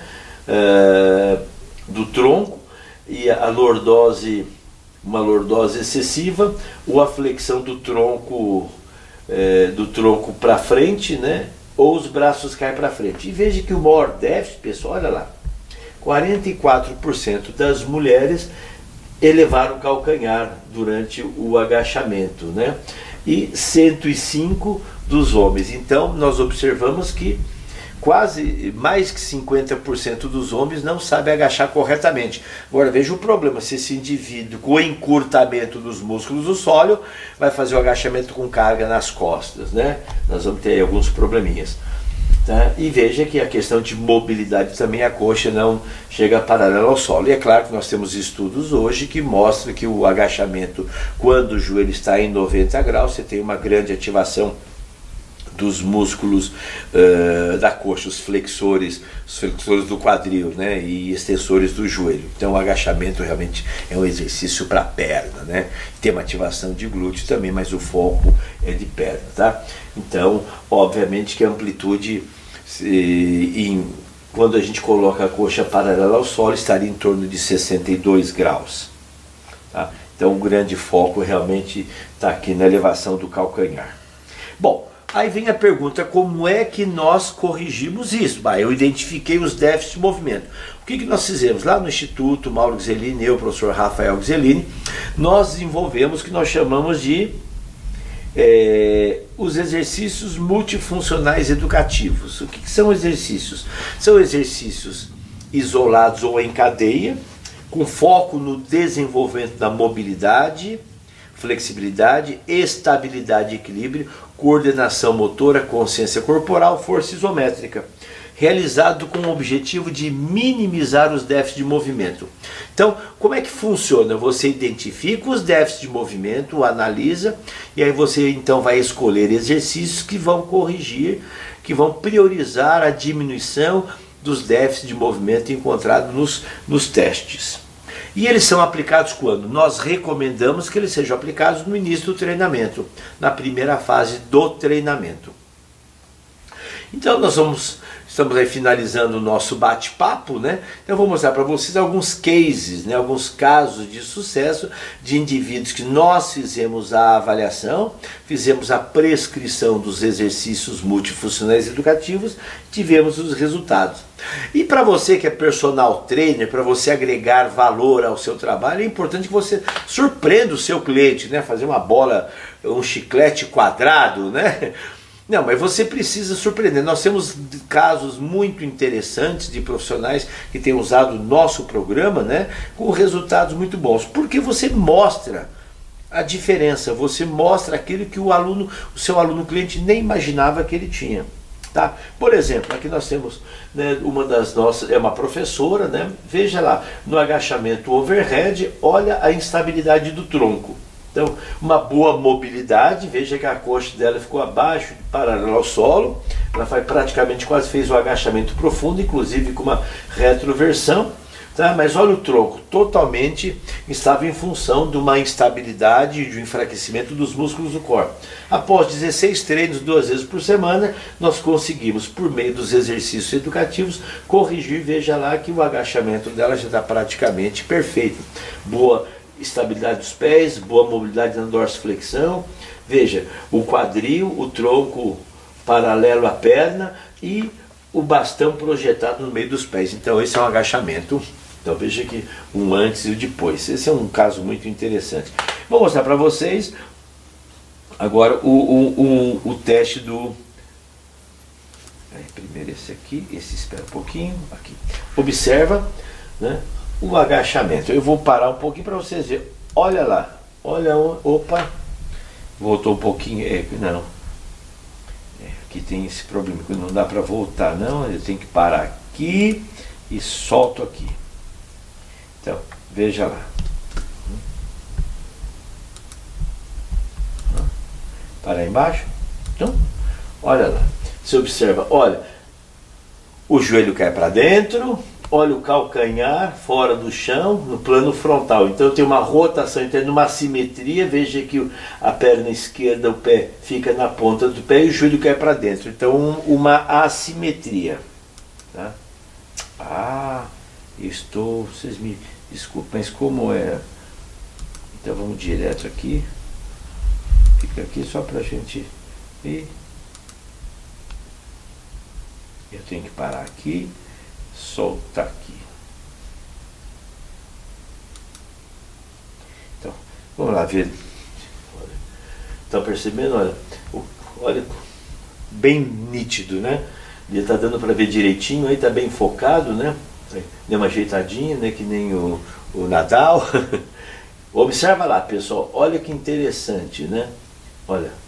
Do tronco, e a lordose, uma lordose excessiva, ou a flexão do tronco para frente, né? Ou os braços caem para frente. E veja que o maior déficit, pessoal, olha lá, 44% das mulheres elevaram o calcanhar durante o agachamento, né? E 105% dos homens. Então nós observamos que quase mais que 50% dos homens não sabem agachar corretamente. Agora veja o problema: se esse indivíduo com encurtamento dos músculos do sólio vai fazer o agachamento com carga nas costas, né? Nós vamos ter aí alguns probleminhas. Tá? E veja que a questão de mobilidade também, a coxa não chega paralela ao solo. E é claro que nós temos estudos hoje que mostram que o agachamento, quando o joelho está em 90 graus, você tem uma grande ativação dos músculos da coxa, os flexores do quadril, né, e extensores do joelho. Então o agachamento realmente é um exercício para a perna, né? Tem uma ativação de glúteo também, mas o foco é de perna, tá? Então, obviamente que a amplitude, quando a gente coloca a coxa paralela ao solo, estaria em torno de 62 graus. Tá? Então o grande foco realmente está aqui na elevação do calcanhar. Bom, aí vem a pergunta: como é que nós corrigimos isso? Eu identifiquei os déficits de movimento. O que nós fizemos? Lá no Instituto Mauro Gzelini, eu, o professor Rafael Gzelini, nós desenvolvemos o que nós chamamos de os exercícios multifuncionais educativos. O que são exercícios? São exercícios isolados ou em cadeia, com foco no desenvolvimento da mobilidade, flexibilidade, estabilidade e equilíbrio, coordenação motora, consciência corporal, força isométrica, realizado com o objetivo de minimizar os déficits de movimento. Então, como é que funciona? Você identifica os déficits de movimento, analisa, e aí você então vai escolher exercícios que vão corrigir, que vão priorizar a diminuição dos déficits de movimento encontrados nos testes. E eles são aplicados quando? Nós recomendamos que eles sejam aplicados no início do treinamento, na primeira fase do treinamento. Então estamos aí finalizando o nosso bate-papo, né? Então eu vou mostrar para vocês alguns cases, né? Alguns casos de sucesso de indivíduos que nós fizemos a avaliação, fizemos a prescrição dos exercícios multifuncionais educativos, tivemos os resultados. E para você que é personal trainer, para você agregar valor ao seu trabalho, é importante que você surpreenda o seu cliente, né? Fazer uma bola, um chiclete quadrado, né? Não, mas você precisa surpreender. Nós temos casos muito interessantes de profissionais que têm usado o nosso programa, né, com resultados muito bons. Porque você mostra a diferença, você mostra aquilo que o seu aluno cliente nem imaginava que ele tinha. Tá? Por exemplo, aqui nós temos, né, uma das nossas, é uma professora, né, veja lá, no agachamento overhead, olha a instabilidade do tronco. Então, uma boa mobilidade, veja que a coxa dela ficou abaixo, paralela ao solo, ela praticamente quase fez o agachamento profundo, inclusive com uma retroversão, tá? Mas olha o tronco, totalmente estava em função de uma instabilidade e de um enfraquecimento dos músculos do corpo. Após 16 treinos, 2 vezes por semana, nós conseguimos, por meio dos exercícios educativos, corrigir, veja lá que o agachamento dela já está praticamente perfeito. Boa estabilidade dos pés, boa mobilidade na dorsiflexão, veja, o quadril, o tronco paralelo à perna e o bastão projetado no meio dos pés. Então esse é um agachamento. Então veja aqui um antes e o depois. Esse é um caso muito interessante. Vou mostrar para vocês agora o teste do... Primeiro esse aqui, esse espera um pouquinho, aqui. Observa, né, o agachamento. Eu vou parar um pouquinho para vocês verem. Olha lá, olha, opa, voltou um pouquinho, não. Aqui tem esse problema, que não dá para voltar não, eu tenho que parar aqui e solto aqui. Então, veja lá. Para embaixo. Então, olha lá. Você observa, olha, o joelho cai para dentro, olha o calcanhar fora do chão, no plano frontal. Então tem uma rotação, tem uma simetria. Veja que a perna esquerda, o pé fica na ponta do pé e o joelho cai para dentro. Então uma assimetria. Tá? Vocês me desculpem, mas como é? Então vamos direto aqui. Fica aqui só para a gente ir. Eu tenho que parar aqui, soltar aqui. Então, vamos lá ver. Estão percebendo? Olha, bem nítido, né? Ele está dando para ver direitinho, aí está bem focado, né? Deu uma ajeitadinha, né? Que nem o Nadal. Observa lá, pessoal, olha que interessante, né? Olha.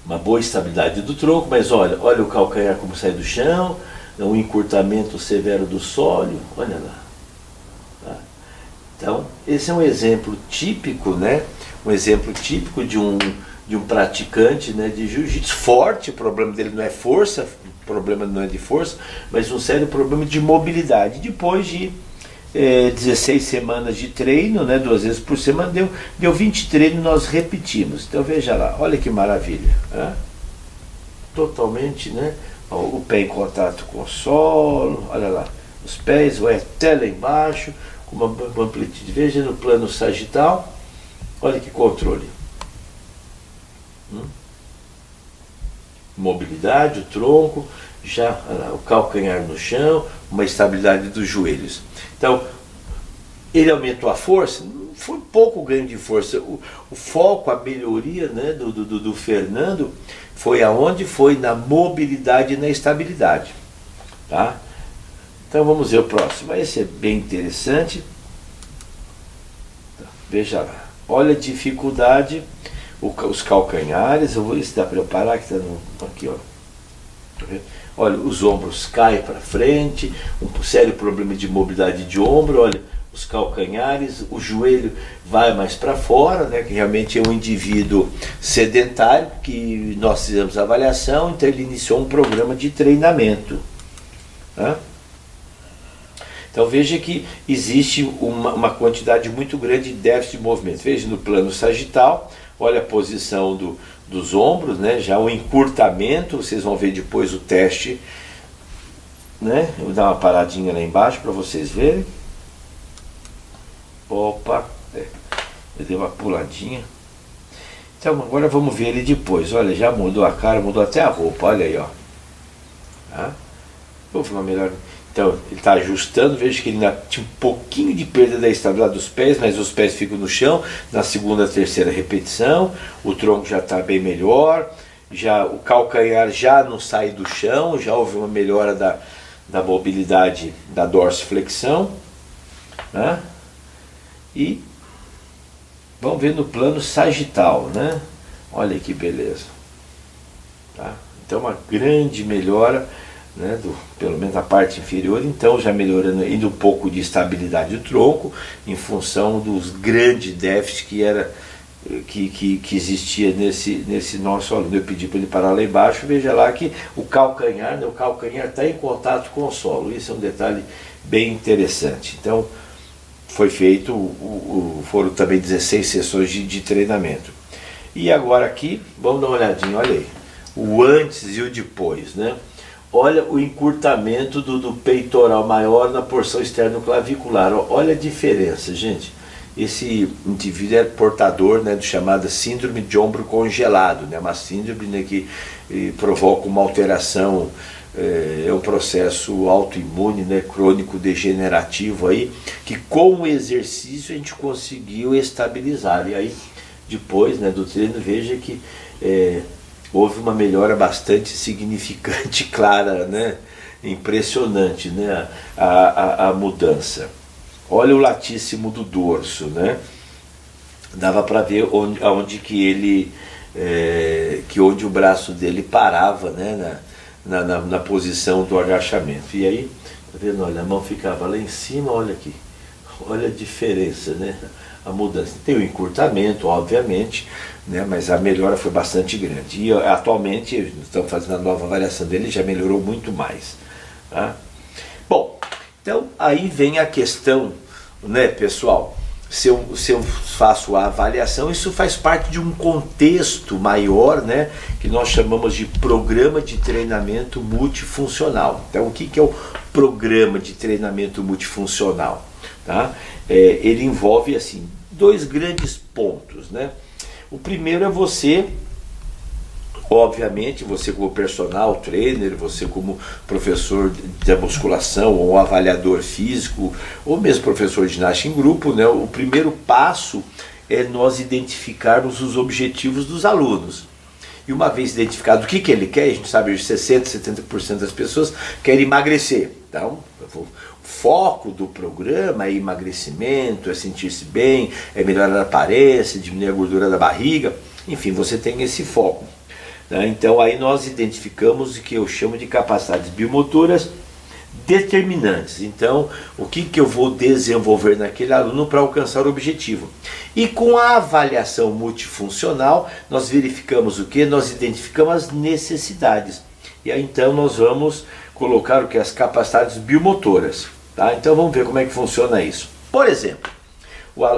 Uma boa estabilidade do tronco, mas olha o calcanhar como sai do chão, um encurtamento severo do sólio, olha lá. Tá? Então, esse é um exemplo típico, né? Um exemplo típico de um praticante, né, de jiu-jitsu forte. O problema dele não é força, o problema não é de força, mas um sério problema de mobilidade. Depois de 16 semanas de treino, né, 2 vezes por semana, deu 20 treinos, nós repetimos. Então veja lá, olha que maravilha, né? Totalmente, né? O pé em contato com o solo, olha lá, os pés, vai até lá embaixo, com uma amplitude. Veja no plano sagital, olha que controle. Mobilidade, o tronco, já o calcanhar no chão, uma estabilidade dos joelhos. Então, ele aumentou a força? Foi pouco ganho de força. O foco, a melhoria, né, do Fernando foi aonde? Foi na mobilidade e na estabilidade. Tá? Então vamos ver o próximo. Esse é bem interessante. Veja lá. Olha a dificuldade, os calcanhares. Eu vou ver se dá para eu parar, que está aqui, ó. Tá vendo? Olha, os ombros caem para frente, um sério problema de mobilidade de ombro, olha, os calcanhares, o joelho vai mais para fora, né, que realmente é um indivíduo sedentário, que nós fizemos a avaliação, então ele iniciou um programa de treinamento. Tá? Então veja que existe uma quantidade muito grande de déficit de movimento. Veja no plano sagital, olha a posição dos ombros, né? Já o encurtamento, vocês vão ver depois o teste, né? Eu vou dar uma paradinha lá embaixo para vocês verem. Opa, eu dei uma puladinha. Então agora vamos ver ele depois. Olha, já mudou a cara, mudou até a roupa, olha aí, ó. Tá? Houve uma melhor. Então ele está ajustando, veja que ele ainda tinha um pouquinho de perda da estabilidade dos pés, mas os pés ficam no chão. Na segunda, terceira repetição, o tronco já está bem melhor, já o calcanhar já não sai do chão, já houve uma melhora da mobilidade da dorsiflexão, né? E vamos ver no plano sagital, né? Olha que beleza, tá? Então uma grande melhora, né, pelo menos a parte inferior, então já melhorando ainda um pouco de estabilidade do tronco, em função dos grandes déficits que existia nesse nosso aluno. Eu pedi para ele parar lá embaixo, veja lá que o calcanhar, né, está em contato com o solo. Isso é um detalhe bem interessante. Então foi feito, foram também 16 sessões de treinamento. E agora aqui, vamos dar uma olhadinha, olha aí, o antes e o depois, né? Olha o encurtamento do peitoral maior na porção externo-clavicular. Olha a diferença, gente. Esse indivíduo é portador, né, do chamado síndrome de ombro congelado, né, uma síndrome, né, que provoca uma alteração, é um processo autoimune, né, crônico degenerativo aí, que com o exercício a gente conseguiu estabilizar. E aí depois, né, do treino, veja que houve uma melhora bastante significante, clara, né? Impressionante, né? A mudança. Olha o latíssimo do dorso, né? Dava para ver onde que ele que onde o braço dele parava, né, na posição do agachamento. E aí, tá vendo? Olha, a mão ficava lá em cima, olha aqui. Olha a diferença, né? A mudança. Tem o encurtamento, obviamente, né? Mas a melhora foi bastante grande. E atualmente, estamos fazendo a nova avaliação dele, já melhorou muito mais. Tá? Bom, então aí vem a questão, né, pessoal? Se eu faço a avaliação, isso faz parte de um contexto maior, né, que nós chamamos de programa de treinamento multifuncional. Então, o que é o programa de treinamento multifuncional? Tá? Ele envolve assim, dois grandes pontos, né? O primeiro é você, obviamente, você como personal trainer, você como professor de musculação ou avaliador físico, ou mesmo professor de ginástica em grupo, né? O primeiro passo é nós identificarmos os objetivos dos alunos. E uma vez identificado o que ele quer, a gente sabe que 60%, 70% das pessoas querem emagrecer. Então, o foco do programa é emagrecimento, é sentir-se bem, é melhorar a aparência, diminuir a gordura da barriga, enfim, você tem esse foco. Então aí nós identificamos o que eu chamo de capacidades biomotoras determinantes. Então, o que eu vou desenvolver naquele aluno para alcançar o objetivo. E com a avaliação multifuncional, nós verificamos o que? Nós identificamos as necessidades. E aí então nós vamos colocar o que? As capacidades biomotoras. Tá? Então vamos ver como é que funciona isso. Por exemplo,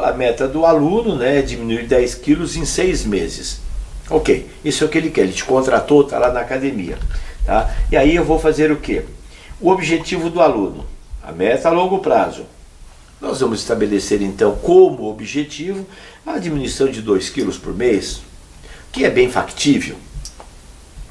a meta do aluno, né, é diminuir 10 quilos em 6 meses. Ok, isso é o que ele quer, ele te contratou, está lá na academia. Tá? E aí eu vou fazer o quê? O objetivo do aluno, a meta a longo prazo. Nós vamos estabelecer então como objetivo a diminuição de 2 quilos por mês, que é bem factível.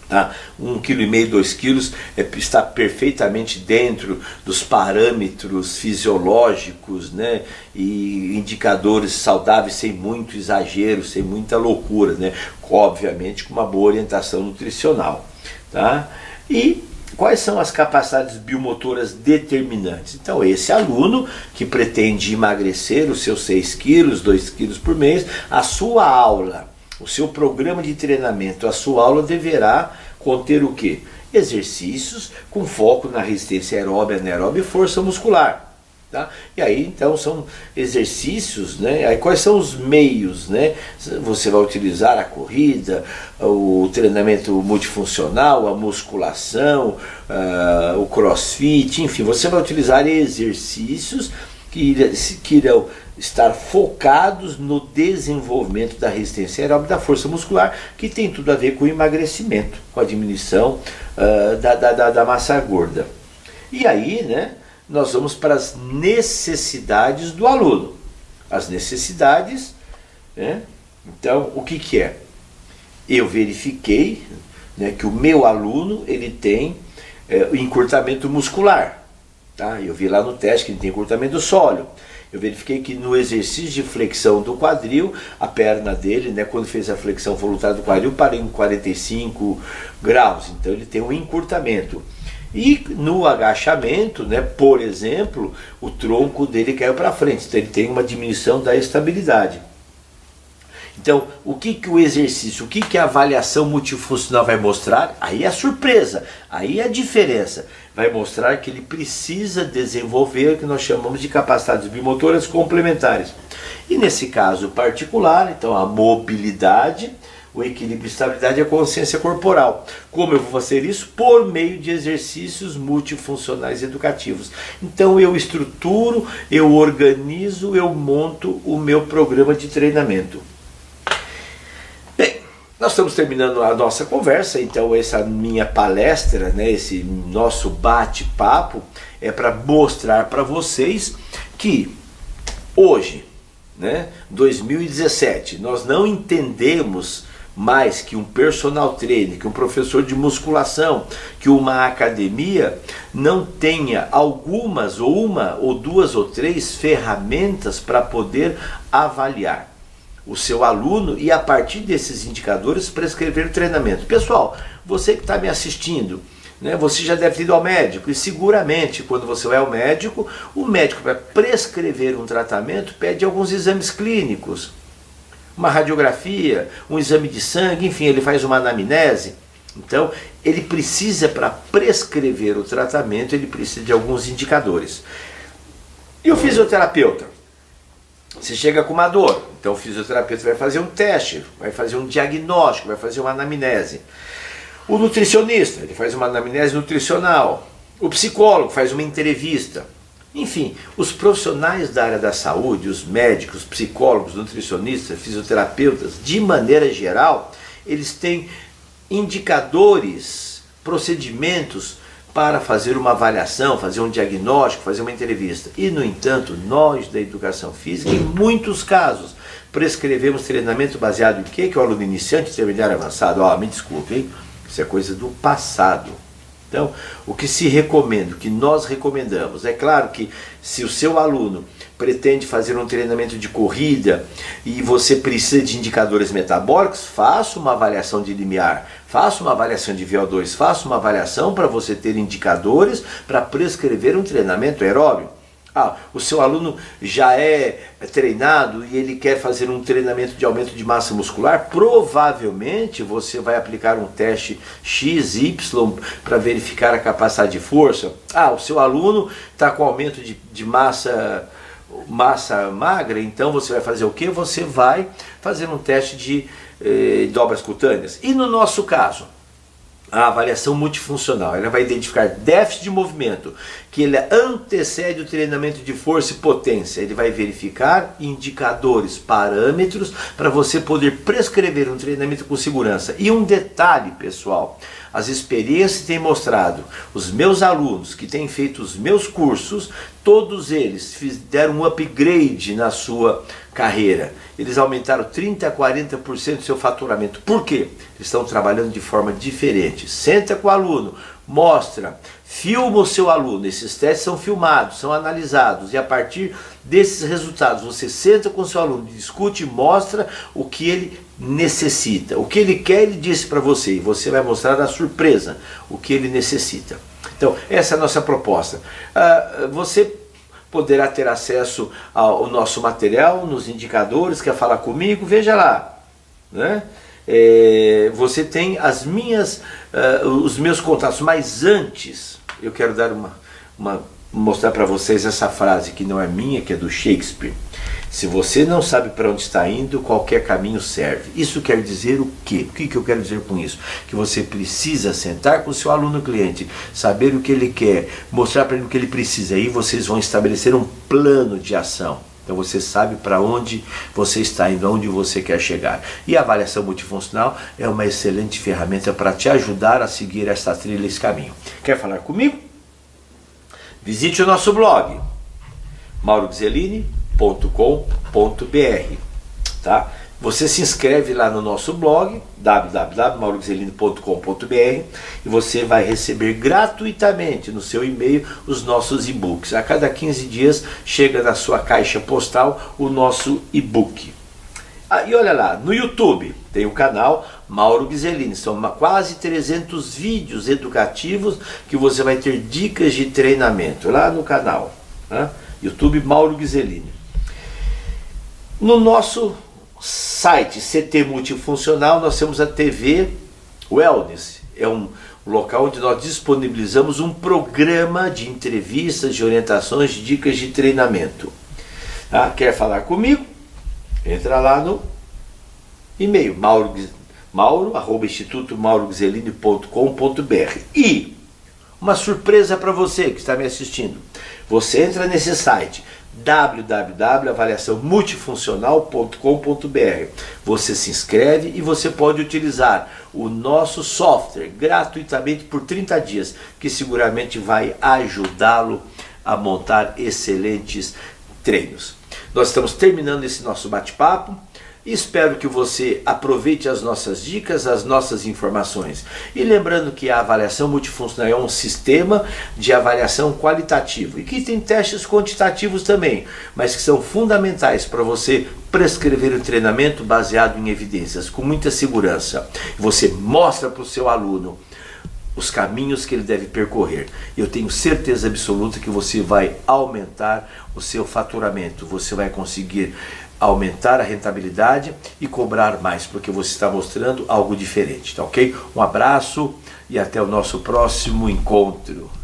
Tá? 1,5 kg, 2 quilos está perfeitamente dentro dos parâmetros fisiológicos, né? E indicadores saudáveis sem muito exagero, sem muita loucura, né? Obviamente com uma boa orientação nutricional. Tá? E quais são as capacidades biomotoras determinantes? Então, esse aluno que pretende emagrecer os seus 6 quilos, 2 quilos por mês, a sua aula, o seu programa de treinamento, a sua aula deverá conter o quê? Exercícios com foco na resistência aeróbica, anaeróbica e força muscular. Tá? E aí então são exercícios, né? Aí quais são os meios, né? Você vai utilizar a corrida, o treinamento multifuncional, a musculação, o crossfit, enfim, você vai utilizar exercícios que irão estar focados no desenvolvimento da resistência aeróbica, da força muscular, que tem tudo a ver com o emagrecimento, com a diminuição da massa gorda. E aí, né, nós vamos para as necessidades do aluno. As necessidades, né? Então, o que é? Eu verifiquei, né, que o meu aluno ele tem o encurtamento muscular. Tá? Eu vi lá no teste que ele tem encurtamento sólido. Eu verifiquei que no exercício de flexão do quadril, a perna dele, né, quando fez a flexão voluntária do quadril, parou em 45 graus. Então ele tem um encurtamento. E no agachamento, né, por exemplo, o tronco dele caiu para frente. Então ele tem uma diminuição da estabilidade. Então, o que o exercício, o que a avaliação multifuncional vai mostrar? Aí é a surpresa, aí é a diferença. Vai mostrar que ele precisa desenvolver o que nós chamamos de capacidades biomotoras complementares. E nesse caso particular, então a mobilidade, o equilíbrio e estabilidade e a consciência corporal. Como eu vou fazer isso? Por meio de exercícios multifuncionais educativos. Então eu estruturo, eu organizo, eu monto o meu programa de treinamento. Nós estamos terminando a nossa conversa, então essa minha palestra, né, esse nosso bate-papo é para mostrar para vocês que hoje, né, 2017, nós não entendemos mais que um personal trainer, que um professor de musculação, que uma academia não tenha algumas ou uma ou duas ou três ferramentas para poder avaliar o seu aluno e a partir desses indicadores prescrever o treinamento. Pessoal, você que está me assistindo, né, você já deve ter ido ao médico e seguramente quando você vai ao médico, o médico para prescrever um tratamento pede alguns exames clínicos. uma radiografia, um exame de sangue, enfim, ele faz uma anamnese. Então, ele precisa, para prescrever o tratamento, ele precisa de alguns indicadores. E o fisioterapeuta? Você chega com uma dor, então o fisioterapeuta vai fazer um teste, vai fazer um diagnóstico, vai fazer uma anamnese. O nutricionista, ele faz uma anamnese nutricional. O psicólogo faz uma entrevista. Enfim, os profissionais da área da saúde, os médicos, psicólogos, nutricionistas, fisioterapeutas, de maneira geral, eles têm indicadores, procedimentos para fazer uma avaliação, fazer um diagnóstico, fazer uma entrevista. E, no entanto, nós da educação física, em muitos casos, prescrevemos treinamento baseado em quê? Que o aluno iniciante, intermediário, avançado. Me desculpe, hein? Isso é coisa do passado. Então, o que se recomenda, o que nós recomendamos, é claro que se o seu aluno pretende fazer um treinamento de corrida e você precisa de indicadores metabólicos, faça uma avaliação de limiar, faça uma avaliação de VO2, faça uma avaliação para você ter indicadores para prescrever um treinamento aeróbio. O seu aluno já é treinado e ele quer fazer um treinamento de aumento de massa muscular, provavelmente você vai aplicar um teste X, Y para verificar a capacidade de força. O seu aluno está com aumento de massa magra, então você vai fazer o quê? Você vai fazer um teste de dobras cutâneas. E no nosso caso, a avaliação multifuncional, ela vai identificar déficit de movimento, que ele antecede o treinamento de força e potência. Ele vai verificar indicadores, parâmetros, para você poder prescrever um treinamento com segurança. E um detalhe, pessoal, as experiências têm mostrado, os meus alunos que têm feito os meus cursos, todos eles deram um upgrade na sua carreira. Eles aumentaram 30% a 40% do seu faturamento. Por quê? Eles estão trabalhando de forma diferente. Senta com o aluno, mostra, filma o seu aluno. Esses testes são filmados, são analisados. E a partir desses resultados, você senta com o seu aluno, discute e mostra o que ele necessita. O que ele quer, ele disse para você. E você vai mostrar a surpresa, o que ele necessita. Então, essa é a nossa proposta. Você poderá ter acesso ao nosso material, nos indicadores, quer falar comigo, veja lá, né? Você tem os meus contatos, mas antes eu quero dar mostrar para vocês essa frase que não é minha, que é do Shakespeare. Se você não sabe para onde está indo, qualquer caminho serve. Isso quer dizer o quê? O que eu quero dizer com isso? Que você precisa sentar com o seu aluno cliente, saber o que ele quer, mostrar para ele o que ele precisa. Aí vocês vão estabelecer um plano de ação. Então você sabe para onde você está indo, aonde você quer chegar. E a avaliação multifuncional é uma excelente ferramenta para te ajudar a seguir essa trilha, esse caminho. Quer falar comigo? Visite o nosso blog, maurogzelini.com.br, tá? Você se inscreve lá no nosso blog, www.maurogzelini.com.br, e você vai receber gratuitamente no seu e-mail os nossos e-books. A cada 15 dias chega na sua caixa postal o nosso e-book. E olha lá, no YouTube tem o canal Mauro Gzelini, são quase 300 vídeos educativos que você vai ter dicas de treinamento lá no canal, né? YouTube Mauro Gzelini. No nosso site CT Multifuncional nós temos a TV Wellness, é um local onde nós disponibilizamos um programa de entrevistas, de orientações, de dicas de treinamento. Quer falar comigo? Entra lá no e-mail mauro@institutomaurogzelini.com.br. E uma surpresa para você que está me assistindo. Você entra nesse site www.avaliaçãomultifuncional.com.br. Você se inscreve e você pode utilizar o nosso software gratuitamente por 30 dias, que seguramente vai ajudá-lo a montar excelentes treinos. Nós estamos terminando esse nosso bate-papo. Espero que você aproveite as nossas dicas, as nossas informações. E lembrando que a avaliação multifuncional é um sistema de avaliação qualitativo e que tem testes quantitativos também, mas que são fundamentais para você prescrever o treinamento baseado em evidências, com muita segurança. Você mostra para o seu aluno os caminhos que ele deve percorrer. Eu tenho certeza absoluta que você vai aumentar o seu faturamento, você vai conseguir aumentar a rentabilidade e cobrar mais, porque você está mostrando algo diferente, tá ok? Um abraço e até o nosso próximo encontro.